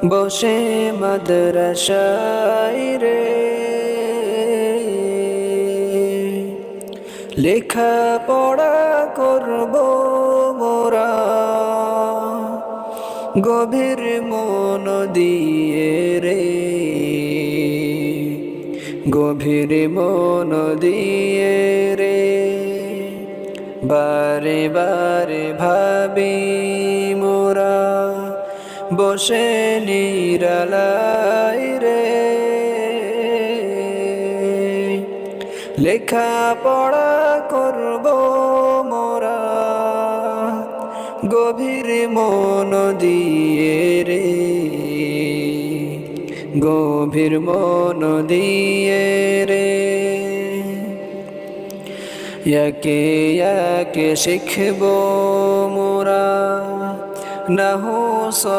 বসে মাদ্রাসায় রে লেখা পড়া করব মোরা, গভীর মন দিয়ে রে, গভীর মন দিয়ে রে। বারে বারে ভাবি মোরা বসে নিরালাই রে, লেখা পড়া করব মোরা, গভীর মন দিয়ে রে, গভীর মন দিয়ে রে। একে একে শিখব মোরা নাহু